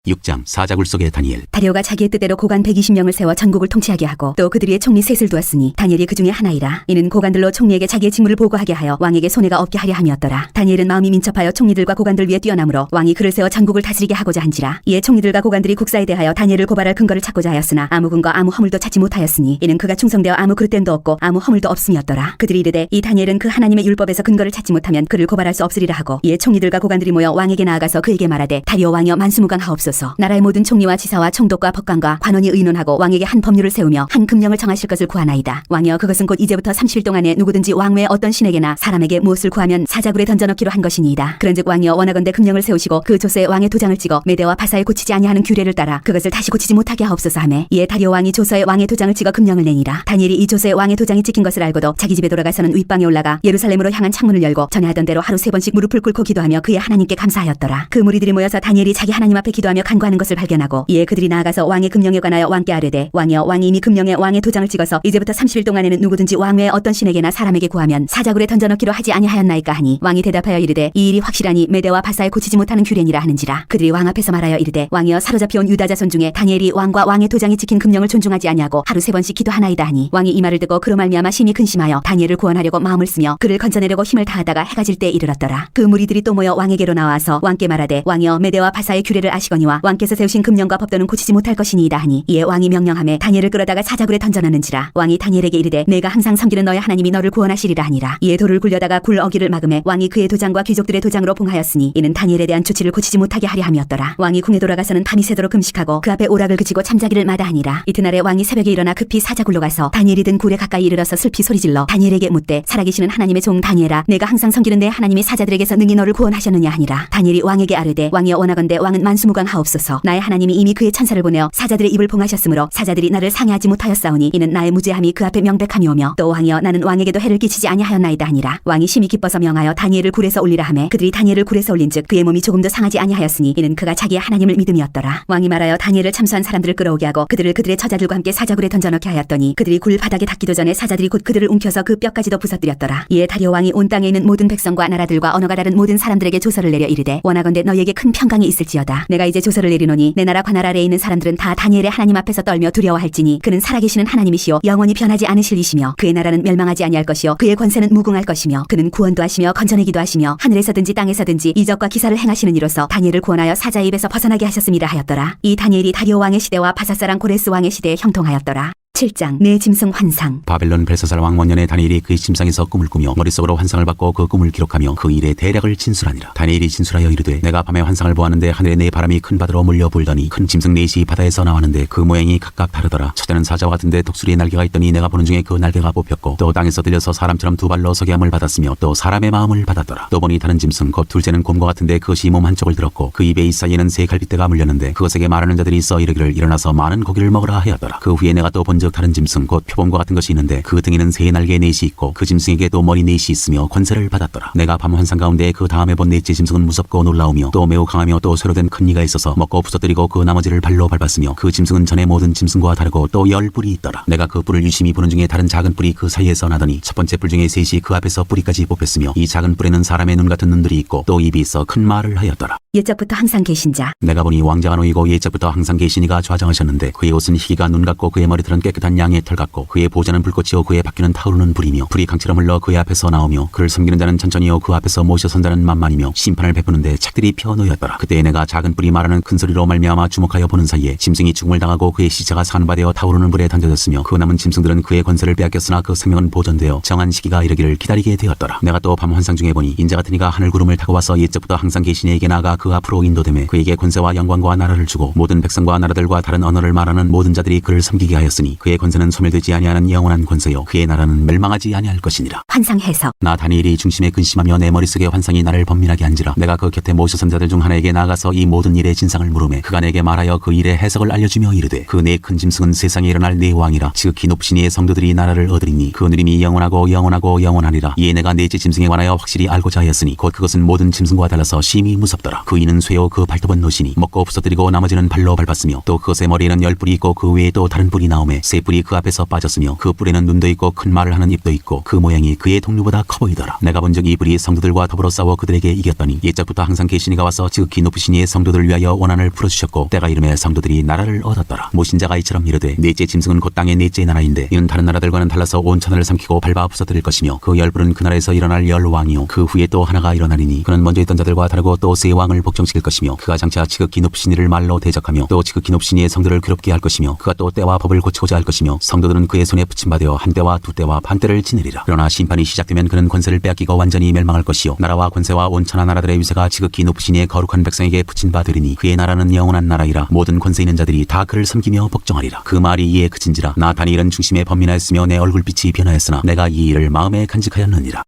6장 사자굴 속의 다니엘. 다리오가 자기의 뜻대로 고관 120명을 세워 전국을 통치하게 하고 또 그들 위에 총리 셋을 두었으니 다니엘이 그 중에 하나이라. 이는 고관들로 총리에게 자기의 직무를 보고하게 하여 왕에게 손해가 없게 하려 함이었더라. 다니엘은 마음이 민첩하여 총리들과 고관들 위에 뛰어나므로 왕이 그를 세워 전국을 다스리게 하고자 한지라. 이에 총리들과 고관들이 국사에 대하여 다니엘을 고발할 근거를 찾고자 하였으나 아무 근거 아무 허물도 찾지 못하였으니 이는 그가 충성되어 아무 그릇됨도 없고 아무 허물도 없음이었더라. 그들이 이르되 이 다니엘은 그 하나님의 율법에서 근거를 찾지 못하면 그를 고발할 수 없으리라 하고 이에 총리들과 고관들이 모여 왕에게 나아가서 그에게 말하되 다리오 왕이여 만수무강하옵소서. 나라의 모든 총리와 지사와 총독과 법관과 관원이 의논하고 왕에게 한 법률을 세우며 한 금령을 정하실 것을 구하나이다. 왕이여 그것은 곧 이제부터 30일 동안에 누구든지 왕 외에 어떤 신에게나 사람에게 무엇을 구하면 사자굴에 던져넣기로 한 것이니이다. 그런즉 왕이여 원하건대 금령을 세우시고 그 조서에 왕의 도장을 찍어 메대와 바사에 고치지 아니하는 규례를 따라 그것을 다시 고치지 못하게 하옵소서 하매 이에 다리오 왕이 조서에 왕의 도장을 찍어 금령을 내니라. 다니엘이 이 조서에 왕의 도장이 찍힌 것을 알고도 자기 집에 돌아가서는 윗방에 올라가 예루살렘으로 향한 창문을 열고 전에 하던 대로 하루 3번씩 무릎을 꿇고 기도하며 그의 하나님께 감사하였더라. 그 무리들이 모여서 다니엘이 자기 하나님 앞에 기도하며 간구하는 것을 발견하고 이에 그들이 나아가서 왕의 금령에 관하여 왕께 아뢰되 왕이여 왕이 이미 금령에 왕의 도장을 찍어서 이제부터 30일 동안에는 누구든지 왕 외에 어떤 신에게나 사람에게 구하면 사자굴에 던져넣기로 하지 아니하였나이까 하니 왕이 대답하여 이르되 이 일이 확실하니 메대와 바사에 고치지 못하는 규례니라 하는지라. 그들이 왕 앞에서 말하여 이르되 왕이여 사로잡혀온 유다 자손 중에 다니엘이 왕과 왕의 도장이 찍힌 금령을 존중하지 아니하고 하루 3번씩 기도하나이다 하니 왕이 이 말을 듣고 그로 말미암아 심히 근심하여 다니엘을 구원하려고 마음을 쓰며 그를 건져내려고 힘을 다하다가 해가 질 때에 이르렀더라. 그 무리들이 또 모여 왕에게로 나와서 왕께 말하되 왕이여 메대와 바사의 규례를 아시거니와 왕께서 세우신 금령과 법도는 고치지 못할 것이니이다 하니 이에 왕이 명령하매 다니엘을 끌어다가 사자굴에 던져넣는지라. 왕이 다니엘에게 이르되 내가 항상 섬기는 너의 하나님이 너를 구원하시리라 하니라. 이에 돌을 굴려다가 굴 어기를 막음에 왕이 그의 도장과 귀족들의 도장으로 봉하였으니 이는 다니엘에 대한 조치를 고치지 못하게 하려 함이었더라. 왕이 궁에 돌아가서는 밤이 새도록 금식하고 그 앞에 오락을 그치고 잠자기를 마다하니라. 이튿날에 왕이 새벽에 일어나 급히 사자굴로 가서 다니엘이 든 굴에 가까이 이르러서 슬피 소리질러 다니엘에게 묻되 살아계시는 하나님의 종 다니엘아 내가 항상 섬기는 내 하나님이 사자들에게서 능히 너를 구원하셨느냐 하니라. 다니엘이 왕에게 아뢰되 왕이여 원하건대 왕은 만수무강하옵소서. 나의 하나님이 이미 그의 천사를 보내어 사자들의 입을 봉하셨으므로 사자들이 나를 상해하지 못하였사오니 이는 나의 무죄함이 그 앞에 명백함이오며 또 왕이여 나는 왕에게도 해를 끼치지 아니하였나이다 하니라. 왕이 심히 기뻐서 명하여 다니엘을 굴에서 올리라 하매 그들이 다니엘을 굴에서 올린즉 그의 몸이 조금도 상하지 아니하였으니 이는 그가 자기의 하나님을 믿음이었더라. 왕이 말하여 다니엘을 참수한 사람들을 끌어오게 하고 그들을 그들의 처자들과 함께 사자굴에 던져넣게 하였더니 그들이 굴 바닥에 닿기도 전에 사자들이 곧 그들을 움켜서 그 뼈까지도 부서뜨렸더라. 이에 다리오 왕이 온 땅에 있는 모든 백성과 나라들과 언어가 다른 모든 사람들에게 조서를 내려 이르되 원하건대 너희에게 큰 평강이 있을지어다. 내가 이제 조서를 내리노니 내 나라 관할 아래에 있는 사람들은 다 다니엘의 하나님 앞에서 떨며 두려워할지니 그는 살아계시는 하나님이시요 영원히 변하지 않으실 이시며 그의 나라는 멸망하지 아니할 것이요 그의 권세는 무궁할 것이며 그는 구원도 하시며 건져내기도 하시며 하늘에서든지 땅에서든지 이적과 기사를 행하시는 이로서 다니엘을 구원하여 사자의 입에서 벗어나게 하셨음이라 하였더라. 이 다니엘이 다리오 왕의 시대와 바사사랑 고레스 왕의 시대에 형통하였더라. 7장 내 짐승 환상. 바벨론 벨사살 왕 원년에 다니엘이 그의 침상에서 꿈을 꾸며 머릿속으로 환상을 받고 그 꿈을 기록하며 그 일의 대략을 진술하니라. 다니엘이 진술하여 이르되 내가 밤에 환상을 보았는데 하늘에 네 바람이 큰 바다로 몰려 불더니 큰 짐승 넷이 바다에서 나왔는데 그 모양이 각각 다르더라. 첫째는 사자와 같은데 독수리의 날개가 있더니 내가 보는 중에 그 날개가 뽑혔고 또 땅에서 들려서 사람처럼 두 발로 서게 함을 받았으며 또 사람의 마음을 받았더라. 또 보니 다른 짐승 곧 둘째는 곰과 같은데 그것이 몸 한쪽을 들었고 그 입에 이 사이에는 세 갈빗대가 물렸는데 그것에게 말하는 자들이 있어 이르기를 일어나서 많은 고기를 먹으라 하였더라. 그 후에 내가 또 본즉 다른 짐승 곧 표범과 같은 것이 있는데 그 등에는 세 날개 넷이 있고 그 짐승에게 또 머리 넷이 있으며 권세를 받았더라. 내가 밤 환상 가운데 그 다음에 본 넷째 짐승은 무섭고 놀라우며 또 매우 강하며 또 쇠로 된 큰 이가 있어서 먹고 부서뜨리고 그 나머지를 발로 밟았으며 그 짐승은 전에 모든 짐승과 다르고 또 10뿔이 있더라. 내가 그 뿔을 유심히 보는 중에 다른 작은 뿔이 그 사이에서 나더니 첫 번째 뿔 중에 셋이 그 앞에서 뿌리까지 뽑혔으며 이 작은 뿔에는 사람의 눈 같은 눈들이 있고 또 입이 있어 큰 말을 하였더라. 옛적부터 항상 계신 자. 내가 보니 왕자가 놓이고 옛적부터 항상 계신 이가 좌정하셨는데 그의 옷은 희기가 눈 같고 그의 머리털은 깨끗한 양의 털 같고 그의 보좌는 불꽃이요 그의 바퀴는 타오르는 불이며 불이 강처럼 흘러 그의 앞에서 나오며 그를 섬기는 자는 천천히요 그 앞에서 모셔 선자는 만만이며 심판을 베푸는데 책들이 펴 놓였더라. 그때 내가 작은 뿔이 말하는 큰 소리로 말미암아 주목하여 보는 사이에 짐승이 죽음을 당하고 그의 시체가 산바되어 타오르는 불에 던져졌으며 그 남은 짐승들은 그의 권세를 빼앗겼으나 그 생명은 보존되어 정한 시기가 이르기를 기다리게 되었더라. 내가 또 밤 환상 중에 보니 인자 같은 이가 하늘 구름을 타고 와서 옛적부터 항상 계신 이에게 나아가 그 앞으로 인도되매 그에게 권세와 영광과 나라를 주고 모든 백성과 나라들과 다른 언어를 말하는 모든 자들이 그를 섬기게 하였으니 그의 권세는 소멸되지 아니하는 영원한 권세요 그의 나라는 멸망하지 아니할 것이니라. 환상 해석. 나 다니엘이 중심에 근심하며 내 머릿속에 환상이 나를 번민하게 한지라 내가 그 곁에 모셔 선자들 중 하나에게 나아가서 이 모든 일의 진상을 물으매 그가 내게 말하여 그 일의 해석을 알려주며 이르되 그 네 큰 짐승은 세상에 일어날 네 왕이라 지극히 높으신 이의 성도들이 나라를 얻으리니 그 누림이 영원하고 영원하고 영원하리라. 이에 내가 넷째 짐승에 관하여 확실히 알고자 하였으니 곧 그것은 모든 짐승과 달라서 심히 무섭더라. 그 이는 쇠요 그 발톱은 노시니 먹고 부서뜨리고 나머지는 발로 밟았으며 또 그것의 머리에는 10뿔이 있고 그 외에 또 다른 뿔이 나오매 새 뿔이 그 앞에서 빠졌으며 그 뿔에는 눈도 있고 큰 말을 하는 입도 있고 그 모양이 그의 동류보다 커 보이더라. 내가 본 적 이 뿔이 성도들과 더불어 싸워 그들에게 이겼더니 옛적부터 항상 계시니가 와서 지극히 높으신 이의 성도들을 위하여 원한을 풀어주셨고 때가 이름에 성도들이 나라를 얻었더라. 모신자가 이처럼 이르되 넷째 짐승은 곧 땅의 넷째 나라인데 이는 다른 나라들과는 달라서 온 천하를 삼키고 밟아 부서뜨릴 것이며 그 열불은 그 나라에서 일어날 열왕이요 그 후에 또 하나가 일어나리니 그는 먼저 있던 자들과 다르고 또 새 왕을 복종시킬 것이며 그가 장차 지극히 높으신 이를 말로 대적하며 또 지극히 높으신 이의 성도를 괴롭게 할 것이며 그가 또 때와 법을 고치고자 할 것이며 성도들은 그의 손에 붙임받아 한 때와 두 때와 반 때를 지내리라. 그러나 심판이 시작되면 그는 권세를 빼앗기고 완전히 멸망할 것이요 나라와 권세와 온 천하 나라들의 위세가 지극히 높으신 이의 거룩한 백성에게 붙임받으리니 그의 나라는 영원한 나라이라. 모든 권세 있는 자들이 다 그를 섬기며 복종하리라. 그 말이 이에 그친지라. 나 다니엘은 중심에 번민하였으며 내 얼굴빛이 변하였으나 내가 이 일을 마음에 간직하였느니라.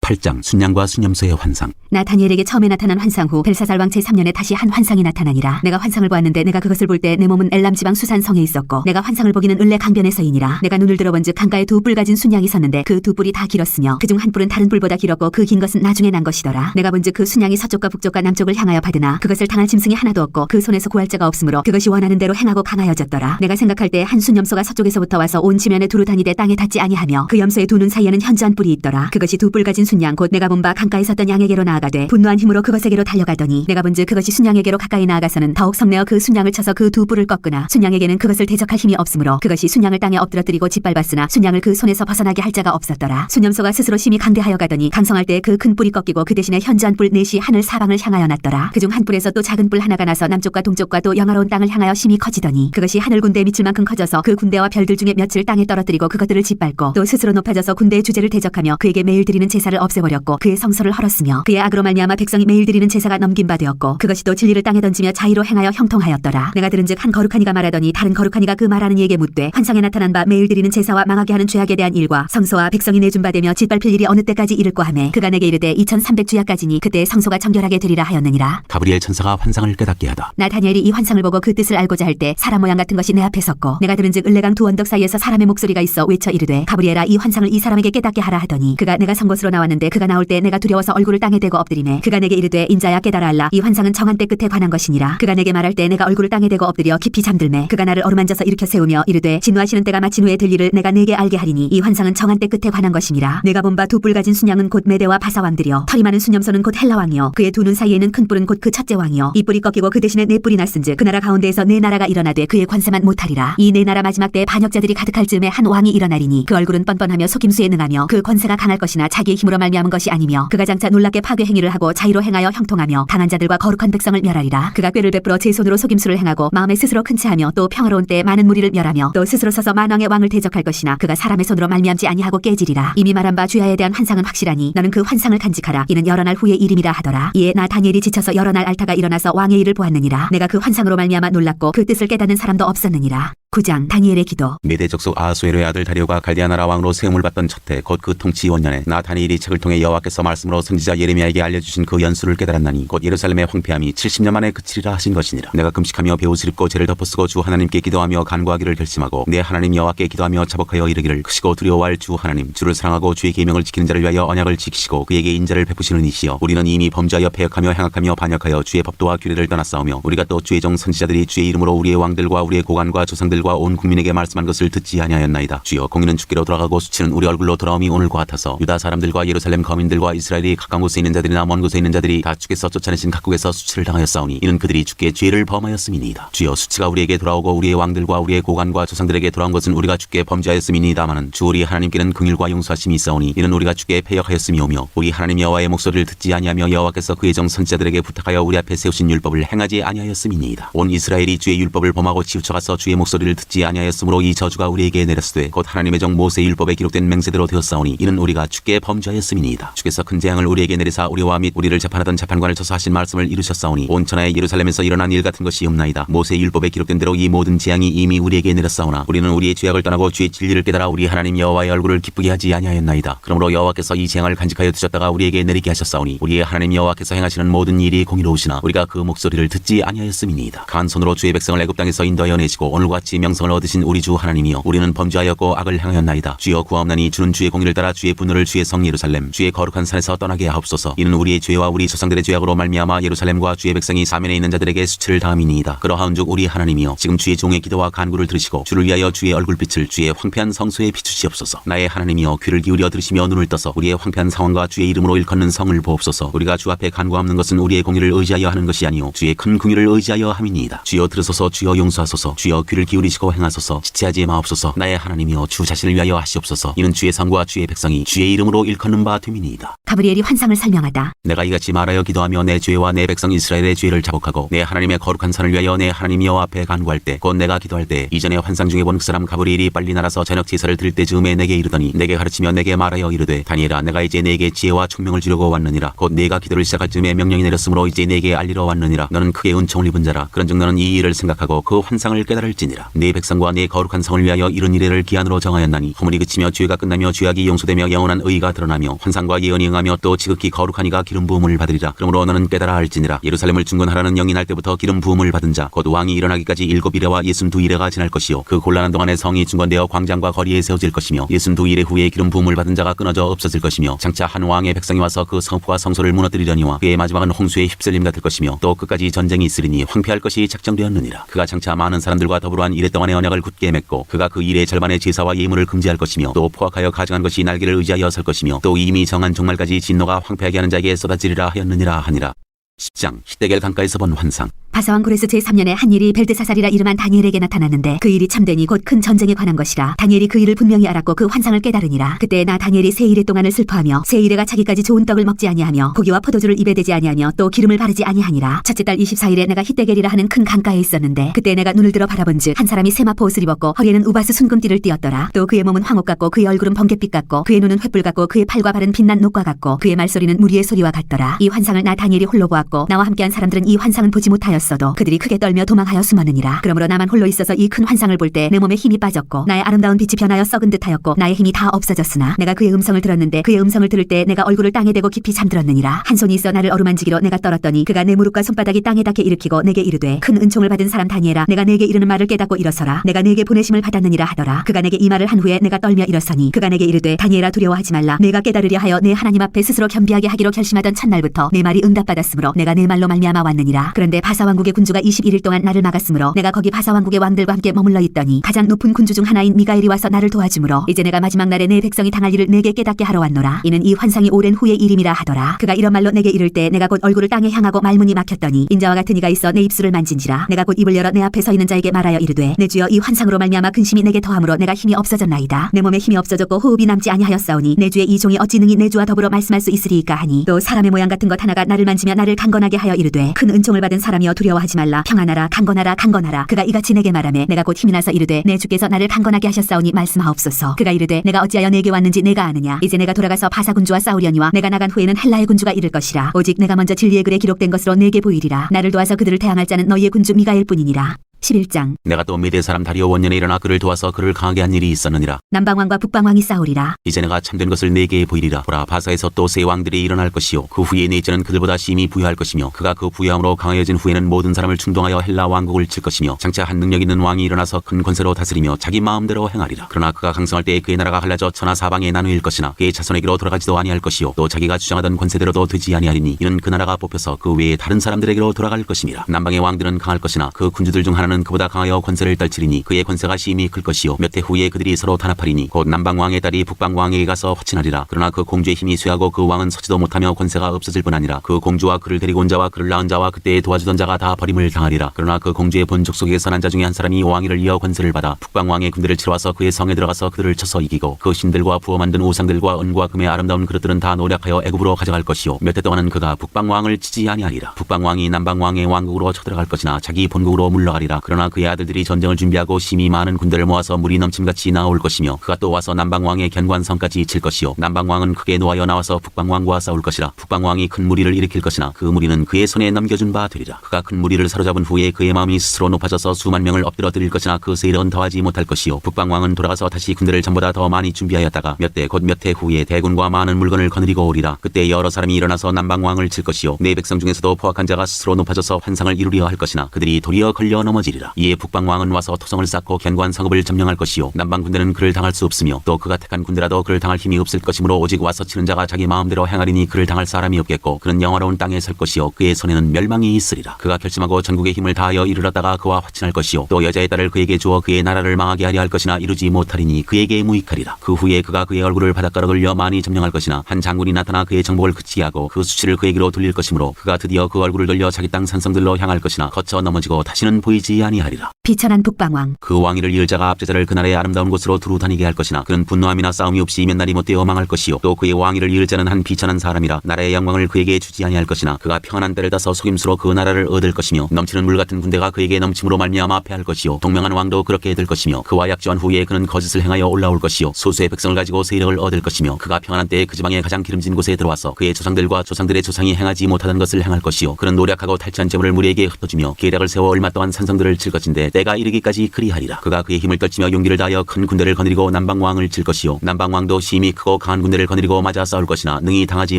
8장 순양과 순염소의 환상. 나 다니엘에게 처음에 나타난 환상 후 벨사살 왕 제3년에 다시 한 환상이 나타나니라. 내가 환상을 보았는데 내가 그것을 볼 때 내 몸은 엘람 지방 수산 성에 있었고 내가 환상을 보기는 을레 강변에서이니라. 내가 눈을 들어본즉 강가에 두 뿔 가진 순양이 섰는데 그 두 뿔이 다 길었으며 그중 한 뿔은 다른 뿔보다 길었고 그 긴 것은 나중에 난 것이더라. 내가 본즉 그 순양이 서쪽과 북쪽과 남쪽을 향하여 받으나 그것을 당할 짐승이 하나도 없고 그 손에서 구할 자가 없으므로 그것이 원하는 대로 행하고 강하여졌더라. 내가 생각할 때 한 순염소가 서쪽에서부터 와서 온 지면에 두루 다니되 땅에 닿지 아니하며 그 염소의 두 눈 사이에는 현저한 뿔이 있더라. 그것이 두 뿔 가진 순양 곧 내가 본 바 강가에 섰던 양에게로 나아가되 분노한 힘으로 그것에게로 달려가더니 내가 본즉 그것이 순양에게로 가까이 나아가서는 더욱 성내어 그 순양을 쳐서 그 두 뿔을 꺾으나 순양에게는 그것을 대적할 힘이 없으므로 그것이 순양을 땅에 엎드러뜨리고 짓밟았으나 순양을 그 손에서 벗어나게 할 자가 없었더라. 순염소가 스스로 심히 강대하여 가더니 강성할 때 그 큰 뿔이 꺾이고 그 대신에 현저한 뿔 넷이 하늘 사방을 향하여 났더라. 그중 한 뿔에서 또 작은 뿔 하나가 나서 남쪽과 동쪽과 또 영화로운 땅을 향하여 심히 커지더니 그것이 하늘 군대에 미칠 만큼 커져서 그 군대와 별들 중에 몇을 땅에 떨어뜨리고 그것들을 짓밟고 또 스스로 높아져서 군대의 주제를 대적하며 그에게 매일 드리는 제사를 없애버렸고 그의 성소를 헐었으며 그의 악으로 말미암아 백성이 매일 드리는 제사가 넘긴 바 되었고 그것이 또 진리를 땅에 던지며 자의로 행하여 형통하였더라. 내가 들은즉 한 거룩한 이가 말하더니 다른 거룩한 이가 그 말하는 이에게 묻되 환상에 나타난 바 매일 드리는 제사와 망하게 하는 죄악에 대한 일과 성소와 백성이 내준 바 되며 짓밟힐 일이 어느 때까지 이를꼬 하매 그가 내게 이르되 2300주야까지니 그때 성소가 정결하게 되리라 하였느니라. 가브리엘 천사가 환상을 깨닫게 하다. 나 다니엘이 이 환상을 보고 그 뜻을 알고자 할 때 사람 모양 같은 것이 내 앞에 섰고 내가 들은즉 을레강 두 언덕 사이에서 사람의 목소리가 있어 외쳐 이르되 가브리엘아 이 환상을 이 사람에게 깨닫게 하라 하더니 그가 내가 선 곳으로 나왔는데 그가 나올 때 내가 두려워서 얼굴을 땅에 대고 엎드리매 그가 내게 이르되 인자야 깨달아 알라 이 환상은 정한 때 끝에 관한 것이니라. 그가 내게 말할 때 내가 얼굴을 땅에 대고 엎드려 깊이 잠들매 그가 나를 어루만져서 일으켜 세우며 이르되 진노하시는 때가 마친 후에 될 일을 내가 네게 알게 하리니 이 환상은 정한 때 끝에 관한 것이니라. 내가 본 바 두 뿔 가진 순양은 곧 메대와 바사 왕들이요 털이 많은 순염소는 곧 헬라 왕이요 그의 두 눈 사이에는 큰 뿔은 곧 그 첫째 왕이요 이 뿔이 꺾이고 그 대신에 네 뿔이 났은즉 그 나라 가운데에서 네 나라가 일어나되 그의 관세만 못하리라. 이 네 나라 마지막 때에 반역자들이 가득할 즈음에 한 왕이 일어나리니 그 얼굴은 뻔뻔하며 속임수에 능하며 그 권세가 강할 것이나 자기의 힘으로 말미암은 것이 아니며 그가 장차 놀랍게 파괴 행위를 하고 자의로 행하여 형통하며 강한 자들과 거룩한 백성을 멸하리라. 그가 꾀를 베풀어 제 손으로 속임수를 행하고 마음에 스스로 큰 체하며 또 평화로운 때에 많은 무리를 멸하며 또 스스로 서서 만왕의 왕을 대적할 것이나 그가 사람의 손으로 말미암지 아니하고 깨지리라. 이미 말한 바 주야에 대한 환상은 확실하니 너는 그 환상을 간직하라. 이는 여러 날 후의 일임이라 하더라. 이에 나 다니엘이 지쳐서 여러 날 앓다가 일어나서 왕의 일을 보았느니라. 내가 그 환상으로 말미암아 놀랐고 그 뜻을 깨닫는 사람도 없었느니라. 9장 다니엘의 기도. 메대 족속 아하수에로의 아들 다리오가 갈디아 나라 왕으로 세움을 받던 첫해 곧 그 통치 5년에 나 다니엘이 책을 통해 여호와께서 말씀으로 선지자 예레미야에게 알려주신 그 연수를 깨달았나니 곧 예루살렘의 황폐함이 70년 만에 그치리라 하신 것이니라. 내가 금식하며 베옷을 입고 죄를 덮어쓰고 주 하나님께 기도하며 간구하기를 결심하고 내 하나님 여호와께 기도하며 자복하여 이르기를 크시고 두려워할 주 하나님 주를 사랑하고 주의 계명을 지키는 자를 위하여 언약을 지키시고 그에게 인자를 베푸시는 이시여 우리는 이미 범죄하여 패역하며 행악하며 반역하여 주의 법도와 규례를 떠났사오며 우리가 또 주의 종 선지자들이 주의 이름으로 우리의 왕들과 우리의 고관과 조상들과 온 국민에게 말씀한 것을 듣지 아니하였나이다. 주여 공의는 주께로 돌아가고 수치는 우리 얼굴로 돌아옴이 오늘과 같아서 유다 사람들과 예루살렘 거민들과 이스라엘이 가까운 곳에 있는 자들이나 먼 곳에 있는 자들이 다 주께서 쫓아내신 각국에서 수치를 당하였사오니 이는 그들이 주께 죄를 범하였음이니이다. 주여 수치가 우리에게 돌아오고 우리의 왕들과 우리의 고관과 조상들에게 돌아온 것은 우리가 주께 범죄하였음이니이다마는 주 우리 하나님께는 긍휼과 용서하심이 있사오니 이는 우리가 주께 패역하였음이오며 우리 하나님 여호와의 목소리를 듣지 아니하며 여호와께서 그의 정 선지자들에게 부탁하여 우리 앞에 세우신 율법을 행하지 아니하였음이니이다. 온 이스라엘이 주의 율법을 범하고 치우쳐가서 주의 목소리를 듣지 아니하였으므로 이 저주가 우리에게 내렸으되 곧 하나님의 정 모세의 율법에 기록된 맹세대로 되었사오니 이는 우리가 주께 범죄하였음이니이다. 주께서 큰 재앙을 우리에게 내리사 우리와 및 우리를 재판하던 재판관을 쳐서 하신 말씀을 이루셨사오니 온 천하의 예루살렘에서 일어난 일 같은 것이 없나이다. 모세의 율법에 기록된 대로 이 모든 재앙이 이미 우리에게 내렸사오나 우리는 우리의 죄악을 떠나고 주의 진리를 깨달아 우리 하나님 여호와의 얼굴을 기쁘게 하지 아니하였나이다. 그러므로 여호와께서 이 재앙을 간직하여 두셨다가 우리에게 내리게 하셨사오니 우리의 하나님 여호와께서 행하시는 모든 일이 공의로우시나 우리가 그 목소리를 듣지 아니하였음이니이다. 간 손으로 주의 백성을 애굽 땅에서 인도하여 내시고 오늘과 같이 명성을 얻으신 우리 주 하나님이여, 우리는 범죄하였고 악을 행하였나이다. 주여 구하옵나니 주는 주의 공의를 따라 주의 분노를 주의 성 예루살렘 주의 거룩한 산에서 떠나게 하옵소서. 이는 우리의 죄와 우리 조상들의 죄악으로 말미암아 예루살렘과 주의 백성이 사면에 있는 자들에게 수치를 당함이니이다. 그러하온즉 우리 하나님이여, 지금 주의 종의 기도와 간구를 들으시고 주를 위하여 주의 얼굴빛을 주의 황폐한 성소에 비추시옵소서. 나의 하나님이여, 귀를 기울여 들으시며 눈을 떠서 우리의 황폐한 상황과 주의 이름으로 일컫는 성을 보옵소서. 우리가 주 앞에 간구하는 것은 우리의 공의를 의지하여 하는 것이 아니오 주의 큰 긍휼을 의지하여 함이니이다. 주여 들으소서. 주여 용서하소서. 주여 귀를 기울이시고 행하소서. 지체하지 마옵소서. 나의 하나님이여, 주 자신을 위하여 하시옵소서. 이는 주의 성과 주의 백성이 주의 이름으로 일컫는 바 됨이니이다. 가브리엘이 환상을 설명하다. 내가 이같이 말하여 기도하며 내 죄와 내 백성 이스라엘의 죄를 자복하고 내 하나님의 거룩한 산을 위하여 내 하나님 여호와 앞에 간구할 때, 곧 내가 기도할 때, 이전에 환상 중에 본 그 사람 가브리엘이 빨리 날아서 저녁 제사를 드릴 때 즈음에 내게 이르더니 내게 가르치며 내게 말하여 이르되, 다니엘아, 내가 이제 내게 지혜와 총명을 주려고 왔느니라. 곧 내가 기도를 시작할 즈음에 명령이 내렸으므로 이제 내게 알리러 왔느니라. 너는 크게 은총을 입은 자라. 그런즉 너는 이 일을 생각하고 그 환상을 깨달을지니라. 네 백성과 네 거룩한 성을 위하여 이른 이래를 기한으로 정하였나니, 허물이 그치며 죄가 끝나며 죄악이 용서되며 영원한 의가 드러나며 환상과 예언이 응하며 또 지극히 거룩한 이가 기름 부음을 받으리라. 그러므로 너는 깨달아 알지니라. 예루살렘을 중건하라는 영이 날 때부터 기름 부음을 받은 자, 곧 왕이 일어나기까지 7이래와 62이래가 지날 것이요, 그 곤란한 동안에 성이 중건되어 광장과 거리에 세워질 것이며 62이래 후에 기름 부음을 받은 자가 끊어져 없어질 것이며, 장차 한 왕의 백성이 와서 그 성읍과 성소를 무너뜨리려니와 그의 마지막은 홍수의 휩쓸림 같을 것이며 또 끝까지 전쟁이 있으리니 황폐할 것이 작정되었느니라. 그가 장차 많은 사람들과 더불어 한 이래 동안의 언약을 굳게 맺고 그가 그 일의 절반의 제사와 예물을 금지할 것이며 또 포악하여 가증한 것이 날개를 의지하여 설 것이며 또 이미 정한 종말까지 진노가 황폐하게 하는 자에게 쏟아지리라 하였느니라 하니라. 10장. 히데겔 강가에서 본 환상. 바사왕 고레스 제3년에 한 일이 벨드사살이라 이름한 다니엘에게 나타났는데 그 일이 참되니 곧 큰 전쟁에 관한 것이라. 다니엘이 그 일을 분명히 알았고 그 환상을 깨달으니라. 그때 나 다니엘이 세 일의 동안을 슬퍼하며 세 일에가 자기까지 좋은 떡을 먹지 아니하며 고기와 포도주를 입에 대지 아니하며 또 기름을 바르지 아니하니라. 첫째 달 24일에 내가 히데겔이라 하는 큰 강가에 있었는데 그때 내가 눈을 들어 바라본즉 한 사람이 세마포 옷을 입었고 허리에는 우바스 순금띠를 띠었더라. 또 그의 몸은 황옥 같고 그의 얼굴은 번갯빛 같고 그의 눈은 횃불 같고 그의 팔과 발은 빛난 녹과 같고 그의 말소리는 무리의 소리와 같더라. 이 환상을 나 다니엘이 홀로 보았고 나와 함께한 사람들은 이 환상은 보지 못하였어도 그들이 크게 떨며 도망하여 숨었느니라. 그러므로 나만 홀로 있어서 이 큰 환상을 볼 때 내 몸에 힘이 빠졌고 나의 아름다운 빛이 변하여 썩은 듯하였고 나의 힘이 다 없어졌으나 내가 그의 음성을 들었는데 그의 음성을 들을 때 내가 얼굴을 땅에 대고 깊이 잠들었느니라. 한 손이 있어 나를 어루만지기로 내가 떨었더니 그가 내 무릎과 손바닥이 땅에 닿게 일으키고 내게 이르되, 큰 은총을 받은 사람 다니엘아, 내가 내게 이르는 말을 깨닫고 일어서라. 내가 내게 보내심을 받았느니라 하더라. 그가 내게 이 말을 한 후에 내가 떨며 일어서니 그가 내게 이르되, 다니엘아, 두려워하지 말라. 내가 깨달으려 하여 내 하나님 앞에 스스로 겸비하게 하기로 결심하던 첫날부터 내 말이 응답받았으므로 내가 내 말로 말미암아 왔느니라. 그런데 바사왕국의 군주가 21일 동안 나를 막았으므로 내가 거기 바사왕국의 왕들과 함께 머물러 있더니 가장 높은 군주 중 하나인 미가엘이 와서 나를 도와주므로 이제 내가 마지막 날에 내 백성이 당할 일을 내게 깨닫게 하러 왔노라. 이는 이 환상이 오랜 후의 일임이라 하더라. 그가 이런 말로 내게 이를 때 내가 곧 얼굴을 땅에 향하고 말문이 막혔더니 인자와 같은 이가 있어 내 입술을 만진지라. 내가 곧 입을 열어 내 앞에 서 있는 자에게 말하여 이르되, 내 주여, 이 환상으로 말미암아 근심이 내게 더함으로 내가 힘이 없어졌나이다. 내 몸에 힘이 없어졌고 호흡이 남지 아니하였사오니 내 주의 이 종이 어찌 능히 내 주와 더불어 말씀할 수 있으리이까 하니, 또 사람의 모양 같은 것 하나가 나를 만지며 나를 강건하게 하여 이르되, 큰 은총을 받은 사람이여 두려워하지 말라. 평안하라. 강건하라. 강건하라. 그가 이같이 내게 말하매 내가 곧 힘이 나서 이르되, 내 주께서 나를 강건하게 하셨사오니 말씀하옵소서. 그가 이르되, 내가 어찌하여 내게 왔는지 내가 아느냐. 이제 내가 돌아가서 바사 군주와 싸우려니와 내가 나간 후에는 헬라의 군주가 이를 것이라. 오직 내가 먼저 진리의 글에 기록된 것으로 내게 보이리라. 나를 도와서 그들을 대항할 자는 너희의 군주 미가엘 뿐이니라. 11장. 내가 또 메대 사람 다리오 원년에 일어나 그를 도와서 그를 강하게 한 일이 있었느니라. 남방왕과 북방왕이 싸우리라. 이제 내가 참된 것을 네게 보이리라. 보라, 바사에서 또 세 왕들이 일어날 것이요, 그 후에 넷째는 그들보다 심히 부유할 것이며 그가 그 부유함으로 강하여진 후에는 모든 사람을 충동하여 헬라 왕국을 칠 것이며 장차 한 능력 있는 왕이 일어나서 큰 권세로 다스리며 자기 마음대로 행하리라. 그러나 그가 강성할 때에 그의 나라가 갈라져 천하 사방에 나누일 것이나 그의 자손에게로 돌아가지도 아니할 것이요, 또 자기가 주장하던 권세대로도 되지 아니하리니 이는 그 나라가 뽑혀서 그 외에 다른 사람들에게로 돌아갈 것임이라. 남방의 왕들은 강할 것이나 그 군주들 중 하나는 그보다 강하여 권세를 떨치리니 그의 권세가 심히 클 것이요, 몇 해 후에 그들이 서로 단합하리니 곧 남방왕의 딸이 북방왕에게 가서 화친하리라. 그러나 그 공주의 힘이 쇠하고 그 왕은 서지도 못하며 권세가 없어질 뿐 아니라 그 공주와 그를 데리고 온 자와 그를 낳은 자와 그때에 도와주던 자가 다 버림을 당하리라. 그러나 그 공주의 본 족속에서 난 자 중에 한 사람이 왕위를 이어 권세를 받아 북방왕의 군대를 치러 와서 그의 성에 들어가서 그들을 쳐서 이기고 그 신들과 부어 만든 우상들과 은과 금의 아름다운 그릇들은 다 노력하여 애굽으로 가져갈 것이요, 몇 해 동안은 그가 북방왕을 치지 아니하리라. 북방왕이 남방왕의 왕국으로 쳐들어갈 것이나 자기 본국으로 물러가리라. 그러나 그의 아들들이 전쟁을 준비하고 심히 많은 군대를 모아서 물이 넘침같이 나올 것이며 그가 또 와서 남방왕의 견관성까지 칠 것이요, 남방왕은 크게 노하여 나와서 북방왕과 싸울 것이라. 북방왕이 큰 무리를 일으킬 것이나 그 무리는 그의 손에 넘겨준 바 되리라. 그가 큰 무리를 사로잡은 후에 그의 마음이 스스로 높아져서 수만 명을 엎드려 드릴 것이나 그 세일은 더하지 못할 것이요, 북방왕은 돌아가서 다시 군대를 전보다 더 많이 준비하였다가 몇 대 곧 몇 해 후에 대군과 많은 물건을 거느리고 오리라. 그때 여러 사람이 일어나서 남방왕을 칠 것이요, 내 백성 중에서도 포악한 자가 스스로 높아져서 환상을 이루려 할 것이나 그들이 도리어 걸려 넘어지리라. 무너지리라. 이에 북방왕은 와서 토성을 쌓고 견고한 성읍을 점령할 것이요 남방 군대는 그를 당할 수 없으며 또 그가 택한 군대라도 그를 당할 힘이 없을 것이므로 오직 와서 치는 자가 자기 마음대로 행하리니 그를 당할 사람이 없겠고 그는 영화로운 땅에 설 것이요 그의 손에는 멸망이 있으리라. 그가 결심하고 전국의 힘을 다하여 이르렀다가 그와 화친할 것이요 또 여자의 딸을 그에게 주어 그의 나라를 망하게 하려 할 것이나 이루지 못하리니 그에게 무익하리라. 그 후에 그가 그의 얼굴을 바닷가로 돌려 많이 점령할 것이나 한 장군이 나타나 그의 정복을 그치게 하고 그 수치를 그에게로 돌릴 것이므로 그가 드디어 그 얼굴을 돌려 자기 땅 산성들로 향할 것이나 거쳐 넘어지고 다시는 보이지 아니하리라. 비천한 북방왕. 그 왕위를 이을 자가 압제자를 그날의 아름다운 곳으로 두루 다니게 할 것이나 그는 분노함이나 싸움이 없이 몇 날이 못되어 망할 것이요 또 그의 왕위를 이을 자는 한 비천한 사람이라 나라의 영광을 그에게 주지 아니할 것이나 그가 평안한 때를 따서 속임수로 그 나라를 얻을 것이며 넘치는 물 같은 군대가 그에게 넘침으로 말미암아 패할 것이요 동명한 왕도 그렇게 될 것이며 그와 약조한 후에 그는 거짓을 행하여 올라올 것이요 소수의 백성을 가지고 세력을 얻을 것이며 그가 평안한 때에 그 지방의 가장 기름진 곳에 들어와서 그의 조상들과 조상들의 조상이 행하지 못하던 것을 행할 것이요 그는 노력하고 탈취한 재물을 무리에게 흩어주며 계략을 세워 얼마 동안 산성들을 칠 것인데 때가 이르기까지 그리하리라. 그가 그의 힘을 떨치며 용기를 다하여 큰 군대를 거느리고 남방왕을 칠 것이요 남방왕도 심히 크고 강한 군대를 거느리고 맞아 싸울 것이나 능히 당하지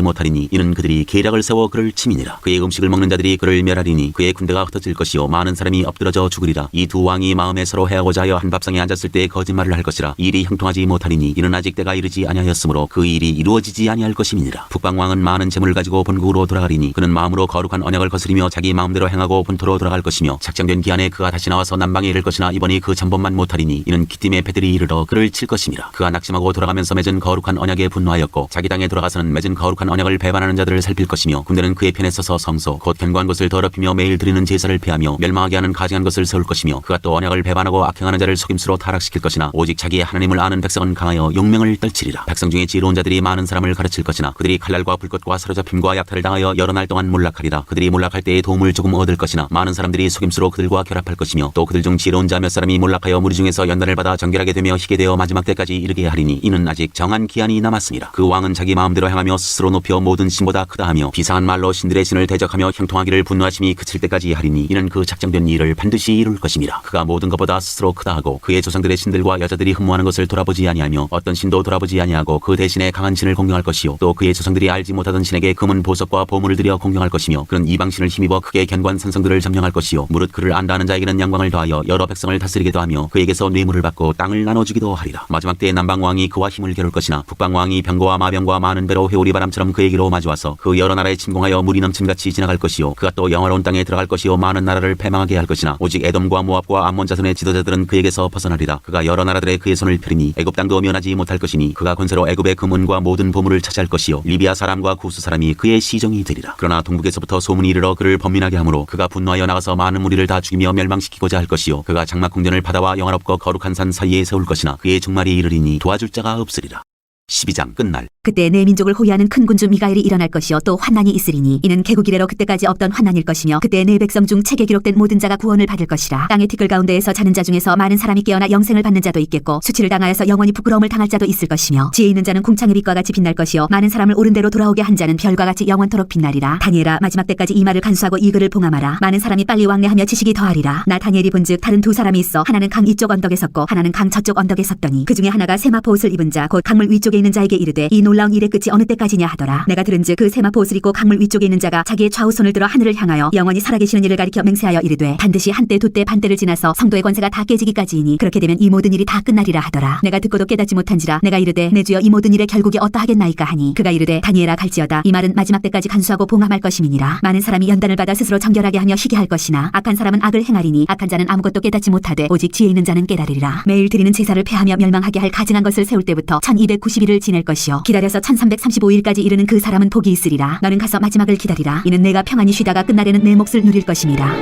못하리니 이는 그들이 계략을 세워 그를 치민이라. 그의 음식을 먹는 자들이 그를 멸하리니 그의 군대가 흩어질 것이요 많은 사람이 엎드러져 죽으리라. 이 두 왕이 마음에 서로 해하고자 하여 한 밥상에 앉았을 때 거짓말을 할 것이라. 이 일이 형통하지 못하리니 이는 아직 때가 이르지 아니하였으므로 그 일이 이루어지지 아니할 것임이니라. 북방왕은 많은 재물을 가지고 본국으로 돌아가리니 그는 마음으로 거룩한 언약을 거스리며 자기 마음대로 행하고 본토로 돌아갈 것이며 작정된 기한에 그가 다시 나와서 남방에 이를 것이나 이번이 그 전번만 못하리니 이는 기띔의 패들이 이르러 그를 칠 것임이라. 그가 낙심하고 돌아가면서 맺은 거룩한 언약에 분노하였고 자기 땅에 돌아가서는 맺은 거룩한 언약을 배반하는 자들을 살필 것이며 군대는 그의 편에 서서 성소 곧 견고한 것을 더럽히며 매일 드리는 제사를 폐하며 멸망하게 하는 가증한 것을 세울 것이며 그가 또 언약을 배반하고 악행하는 자를 속임수로 타락시킬 것이나 오직 자기의 하나님을 아는 백성은 강하여 용맹을 떨치리라. 백성 중에 지혜로운 자들이 많은 사람을 가르칠 것이나 그들이 칼날과 불꽃과 사로잡힘과 약탈을 당하여 여러 날 동안 몰락하리라. 그들이 몰락할 때에 도움을 조금 얻을 것이나 많은 사람들이 속임수로 그들과 결합할 것이며 또 그들 중 지혜로운 자 몇 사람이 몰락하여 무리 중에서 연단을 받아 정결하게 되며 희게 되어 마지막 때까지 이르게 하리니 이는 아직 정한 기한이 남았습니다. 그 왕은 자기 마음대로 행하며 스스로 높여 모든 신보다 크다 하며 비상한 말로 신들의 신을 대적하며 형통하기를 분노하심이 그칠 때까지 하리니 이는 그 작정된 일을 반드시 이룰 것임이라. 그가 모든 것보다 스스로 크다 하고 그의 조상들의 신들과 여자들이 흠모하는 것을 돌아보지 아니하며 어떤 신도 돌아보지 아니하고 그 대신에 강한 신을 공경할 것이요 또 그의 조상들이 알지 못하던 신에게 금은 보석과 보물을 들여 공경할 것이며 그는 이방신을 힘입어 크게 견고한 산성들을 점령할 것이요 무릇 그를 안다는 자에게는 영광을 더하여 여러 백성을 다스리기도 하며 그에게서 뇌물을 받고 땅을 나눠주기도 하리라. 마지막 때에 남방왕이 그와 힘을 겨룰 것이나 북방왕이 병거와 마병과 많은 배로 회오리 바람처럼 그에게로 마주와서 그 여러 나라에 침공하여 물이 넘침같이 지나갈 것이요 그가 또 영화로운 땅에 들어갈 것이요 많은 나라를 패망하게 할 것이나 오직 에돔과 모압과 암몬 자손의 지도자들은 그에게서 벗어나리라. 그가 여러 나라들의 그의 손을 펴리니 애굽 땅도 면하지 못할 것이니 그가 권세로 애굽의 금은과 모든 보물을 차지할 것이요 리비아 사람과 구스 사람이 그의 시종이 되리라. 그러나 동북에서부터 소문이 이르러 그를 범민하게 하므로 그가 분노하여 나가서 많은 무리를 다 죽이며 멸망시키고자 할 것이요 그가 장막 궁전을 바다와 영화롭고 거룩한 산 사이에 세울 것이나 그의 종말이 이르리니 도와줄 자가 없으리라. 12장 끝날. 그때 내 민족을 호위하는 큰 군주 미가엘이 일어날 것이요 또 환난이 있으리니 이는 개국 이래로 그때까지 없던 환난일 것이며 그때 내 백성 중 책에 기록된 모든 자가 구원을 받을 것이라. 땅의 티끌 가운데에서 자는 자 중에서 많은 사람이 깨어나 영생을 받는 자도 있겠고 수치를 당하여서 영원히 부끄러움을 당할 자도 있을 것이며 지혜 있는 자는 궁창의 빛과 같이 빛날 것이요 많은 사람을 옳은 대로 돌아오게 한 자는 별과 같이 영원토록 빛나리라. 다니엘아 마지막 때까지 이 말을 간수하고 이 글을 봉함하라. 많은 사람이 빨리 왕래하며 지식이 더하리라. 나 다니엘이 본즉 다른 두 사람이 있어 하나는 강 이쪽 언덕에 섰고 하나는 강 저쪽 언덕에 섰더니 그 중에 하나가 세마포 옷을 입은 자 곧 강물 위쪽에 있는 자에게 이르되 이 놀라운 일의 끝이 어느 때까지냐 하더라. 내가 들은즉 그 세마포 옷을 입고 강물 위쪽에 있는 자가 자기의 좌우 손을 들어 하늘을 향하여 영원히 살아계시는 이를 가리켜 맹세하여 이르되 반드시 한때 두때 반때를 지나서 성도의 권세가 다 깨지기까지이니 그렇게 되면 이 모든 일이 다 끝나리라 하더라. 내가 듣고도 깨닫지 못한지라. 내가 이르되 내 주여 이 모든 일의 결국이 어떠하겠나이까 하니 그가 이르되 다니엘아 갈지어다. 이 말은 마지막 때까지 간수하고 봉함할 것임이니라. 많은 사람이 연단을 받아 스스로 정결하게 하며 희게 할 것이나 악한 사람은 악을 행하리니 악한 자는 아무것도 깨닫지 못하되 오직 지혜 있는 자는 깨달으리라. 매일 드리는 제사를 폐하며 멸망하게 할 가증한 것을 세울 때부터 1290일을 지낼 것이요 기다려서 1335일까지 이르는 그 사람은 복이 있으리라. 너는 가서 마지막을 기다리라. 이는 내가 평안히 쉬다가 끝날에는 내 몫을 누릴 것임이라.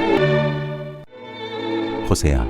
호세아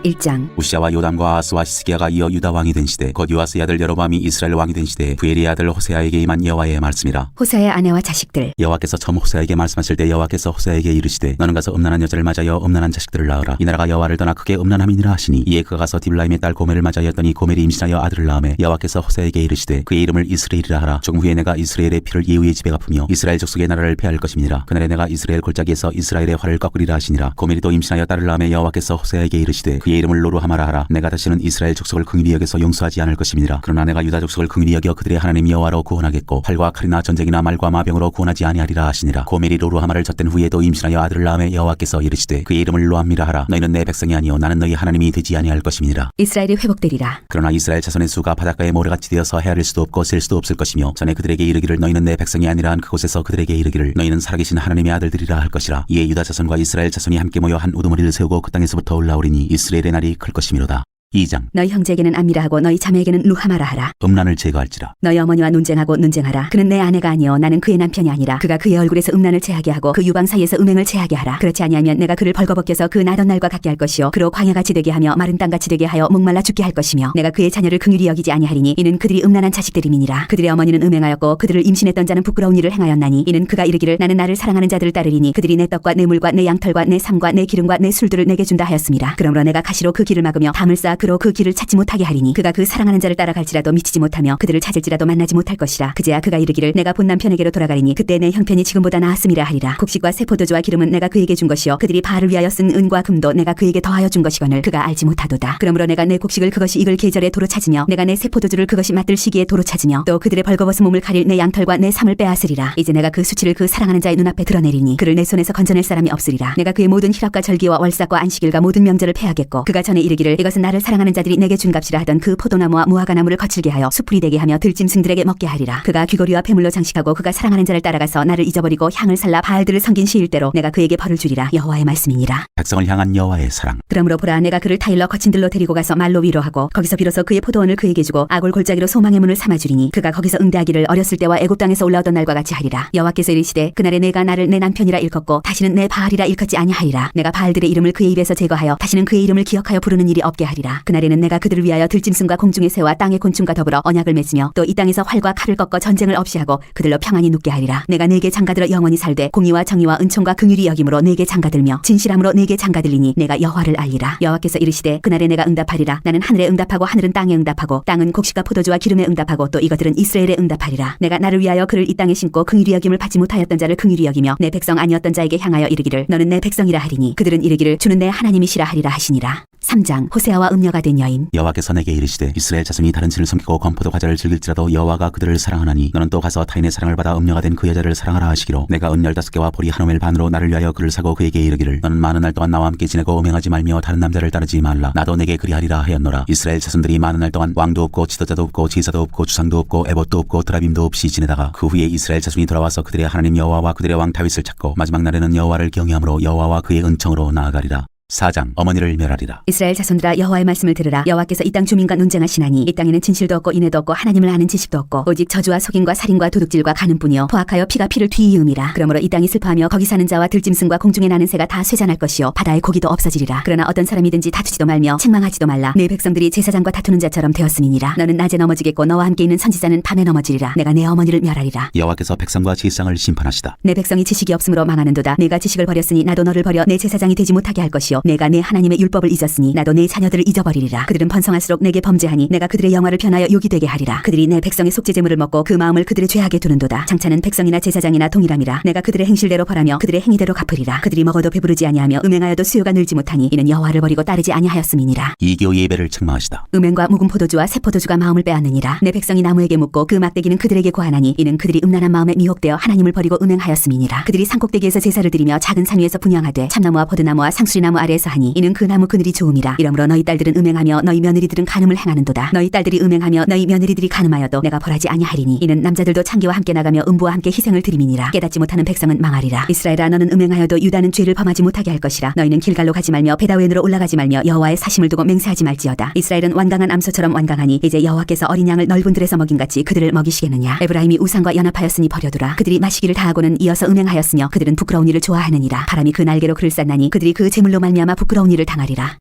1장. 우시아와 요담과 아스와 히스기야가 이어 유다 왕이 된 시대 곧 요아스의 아들 여로보암이 이스라엘 왕이 된 시대에 부엘의 아들 호세아에게 임한 여호와의 말씀이라. 호세아의 아내와 자식들. 여호와께서 처음 호세아에게 말씀하실 때 여호와께서 호세아에게 이르시되 너는 가서 음란한 여자를 맞아여 음란한 자식들을 낳으라. 이 나라가 여호와를 떠나 크게 음란함이니라 하시니 이에 그가 가서 디블라임의 딸 고멜을 맞아였더니 고멜이 임신하여 아들을 낳음에 여호와께서 호세아에게 이르시되 그의 이름을 이스라엘이라 하라. 조금 후에 내가 이스라엘의 피를 예후의 집에 갚으며 이스라엘 족속의 나라를 폐할 것임이니라. 그날에 내가 이스라엘 골짜기에서 이스라엘의 활을 꺾으리라 하시니라. 고멜이 또 임신하여 딸을 낳음에 여호와께서 호세아에게 이르시되 그의 이름을 로루하마라 하라. 내가 다시는 이스라엘 족속을 긍휼히 여겨서 용서하지 않을 것임이니라. 그러나 내가 유다 족속을 긍휼히 여겨 그들의 하나님 여호와로 구원하겠고 활과 칼이나 전쟁이나 말과 마병으로 구원하지 아니하리라 하시니라. 고멜이 로루하마를 젖된 후에도 임신하여 아들을 낳음에 여호와께서 이르시되 그의 이름을 로암미라 하라. 너희는 내 백성이 아니요 나는 너희 하나님이 되지 아니할 것임이니라. 이스라엘이 회복되리라. 그러나 이스라엘 자손의 수가 바닷가에 모래같이 되어서 헤아릴 수도 없고 셀 수도 없을 것이며 전에 그들에게 이르기를 너희는 내 백성이 아니라 한 그곳에서 그들에게 이르기를 너희는 살아계신 하나님의 아들들이라 할 것이라. 이에 유다 자손과 이스라엘 자손이 함께 모여 한 우두머리를 세우고 그 땅에서부터 올라오리니 이스라엘의 날이 클 것이미로다. 2장. 너희 형제에게는 암미라 하고 너희 자매에게는 루하마라 하라. 음란을 제거할지라. 너희 어머니와 논쟁하고 논쟁하라. 그는 내 아내가 아니요 나는 그의 남편이 아니라. 그가 그의 얼굴에서 음란을 제하게 하고 그 유방 사이에서 음행을 제하게 하라. 그렇지 아니하면 내가 그를 벌거벗겨서 그 나던 날과 같게 할 것이요 그로 광야같이 되게 하며 마른 땅같이 되게 하여 목말라 죽게 할 것이며 내가 그의 자녀를 긍휼히 여기지 아니하리니 이는 그들이 음란한 자식들임이니라. 그들의 어머니는 음행하였고 그들을 임신했던 자는 부끄러운 일을 행하였나니 이는 그가 이르기를 나는 나를 사랑하는 자들을 따르리니 그들이 내 떡과 내 물과 내 양털과 내 삶과 내 기름과 내 술들을 내게 준다 하였습니다. 그러므로 내가 가시로 그 길을 막으며 담을 쌓아 그로 그 길을 찾지 못하게 하리니 그가 그 사랑하는 자를 따라갈지라도 미치지 못하며 그들을 찾을지라도 만나지 못할 것이라. 그제야 그가 이르기를 내가 본 남편에게로 돌아가리니 그때 내 형편이 지금보다 나았음이라 하리라. 곡식과 새 포도주와 기름은 내가 그에게 준 것이요 그들이 바알을 위하여 쓴 은과 금도 내가 그에게 더하여 준 것이거늘 그가 알지 못하도다. 그러므로 내가 내 곡식을 그것이 익을 계절에 도로 찾으며 내가 내 새 포도주를 그것이 맛들 시기에 도로 찾으며 또 그들의 벌거벗은 몸을 가릴 내 양털과 내 삶을 빼앗으리라. 이제 내가 그 수치를 그 사랑하는 자의 눈앞에 드러내리니 그를 내 손에서 건져낼 사람이 없으리라. 내가 그의 모든 희락과 절기와 월삭과 안식일과 모든 명절을 패하겠고 그가 전에 이르기를 이것은 나를 사랑하는 자들이 내게 준 값이라 하던 그 포도나무와 무화과나무를 거칠게 하여 수풀이 되게 하며 들짐승들에게 먹게 하리라. 그가 귀고리와 폐물로 장식하고 그가 사랑하는 자를 따라가서 나를 잊어버리고 향을 살라 바알들을 섬긴 시일대로 내가 그에게 벌을 주리라. 여호와의 말씀이니라. 백성을 향한 여호와의 사랑. 그러므로 보라 내가 그를 타일러 거친 들로 데리고 가서 말로 위로하고 거기서 비로소 그의 포도원을 그에게 주고 아골 골짜기로 소망의 문을 삼아주리니 그가 거기서 응대하기를 어렸을 때와 애굽 땅에서 올라오던 날과 같이 하리라. 여호와께서 이르시되 그날에 내가 나를 내 남편이라 일컫고 다시는 내 바알이라 일컫지 아니하리라. 내가 바알들의 이름을 그의 입에서 제거하여 다시는 그의 이름을 기억하여 부르는 일이 없게 하리라. 그날에는 내가 그들을 위하여 들짐승과 공중의 새와 땅의 곤충과 더불어 언약을 맺으며 또 이 땅에서 활과 칼을 꺾어 전쟁을 없이 하고 그들로 평안히 눕게 하리라. 내가 네게 장가들어 영원히 살되 공의와 정의와 은총과 긍휼이 여김으로 네게 장가들며 진실함으로 네게 장가들리니 내가 여호와를 알리라. 여호와께서 이르시되 그날에 내가 응답하리라. 나는 하늘에 응답하고 하늘은 땅에 응답하고 땅은 곡식과 포도주와 기름에 응답하고 또 이것들은 이스라엘에 응답하리라. 내가 나를 위하여 그를 이 땅에 심고 긍휼히 여김을 받지 못하였던 자를 긍휼히 여기며 내 백성 아니었던 자에게 향하여 이르기를 너는 내 백성이라 하리니 그들은 이르기를 주는 내 하나님이시라 하리라 하시니라. 3장. 호세아와 음녀가 된 여인. 여호와께서 내게 이르시되 이스라엘 자손이 다른 신을 섬기고 건포도 과자를 즐길지라도 여호와가 그들을 사랑하나니 너는 또 가서 타인의 사랑을 받아 음녀가 된 그 여자를 사랑하라 하시기로 내가 은 15개와 보리 한 오멜 반으로 나를 위하여 그를 사고 그에게 이르기를 너는 많은 날 동안 나와 함께 지내고 음행하지 말며 다른 남자를 따르지 말라. 나도 내게 그리하리라 하였노라. 이스라엘 자손들이 많은 날 동안 왕도 없고 지도자도 없고 제사도 없고 주상도 없고 에봇도 없고 드라빔도 없이 지내다가 그 후에 이스라엘 자손이 돌아와서 그들의 하나님 여호와와 그들의 왕 다윗을 찾고 마지막 날에는 여호와를 경외함으로 여호와와 그의 은총으로 나아가리라. 4장. 어머니를 멸하리라. 이스라엘 자손들아 여호와의 말씀을 들으라. 여호와께서 이 땅 주민과 논쟁하시나니 이 땅에는 진실도 없고 인애도 없고 하나님을 아는 지식도 없고 오직 저주와 속임과 살인과 도둑질과 가는뿐이요 포악하여 피가 피를 뒤이음이라. 그러므로 이 땅이 슬퍼하며 거기 사는 자와 들짐승과 공중에 나는 새가 다 쇠잔할 것이요 바다의 고기도 없어지리라. 그러나 어떤 사람이든지 다투지도 말며 책망하지도 말라. 내 백성들이 제사장과 다투는 자처럼 되었음이니라. 너는 낮에 넘어지겠고 너와 함께 있는 선지자는 밤에 넘어지리라. 내가 내 어머니를 멸하리라. 여호와께서 백성과 제사장을 심판하시다. 내 백성이 지식이 없으므로 망하는도다. 내가 지식을 버렸으니 나도 너를 버려 내 제사장이 되지 못하게 할 것이요 내가 내 하나님의 율법을 잊었으니 나도 내 자녀들을 잊어버리리라. 그들은 번성할수록 내게 범죄하니 내가 그들의 영화를 편하여 욕이 되게 하리라. 그들이 내 백성의 속죄제물을 먹고 그 마음을 그들의 죄악에 두는도다. 장차는 백성이나 제사장이나 동일함이라. 내가 그들의 행실대로 벌하며 그들의 행위대로 갚으리라. 그들이 먹어도 배부르지 아니하며 음행하여도 수요가 늘지 못하니 이는 여호와를 버리고 따르지 아니하였음이니라. 이교 예배를 책망하시다. 음행과 묵은 포도주와 새 포도주가 마음을 빼앗느니라. 내 백성이 나무에게 묻고 그 막대기는 그들에게 고하나니 이는 그들이 음란한 마음에 미혹되어 하나님을 버리고 음행하였음이니라. 그들이 산꼭대기에서 제사를 드리며 작은 산 위에서 분향하되 참나무와 포도나무와 상수리나무 아래에서 하니 이는 그 나무 그늘이 좋음이라. 이러므로 너희 딸들은 음행하며 너희 며느리들은 간음을 행하는도다. 너희 딸들이 음행하며 너희 며느리들이 간음하여도 내가 벌하지 아니하리니 이는 남자들도 창기와 함께 나가며 음부와 함께 희생을 드림이니라. 깨닫지 못하는 백성은 망하리라. 이스라엘아 너는 음행하여도 유다는 죄를 범하지 못하게 할 것이라. 너희는 길갈로 가지 말며 베다웬으로 올라가지 말며 여호와의 사심을 두고 맹세하지 말지어다. 이스라엘은 완강한 암소처럼 완강하니 이제 여호와께서 어린 양을 넓은 들에서 먹인같이 그들을 먹이시겠느냐. 에브라임이 우상과 연합하였으니 버려두라. 그들이 마시기를 다하고는 이어서 음행하였으며 그들은 부끄러운 일을 좋아하느니라. 바람이 그 날개로 그를 쌌나니 그들이 그 재물로 말미암아 부끄러운 일을 당하리라.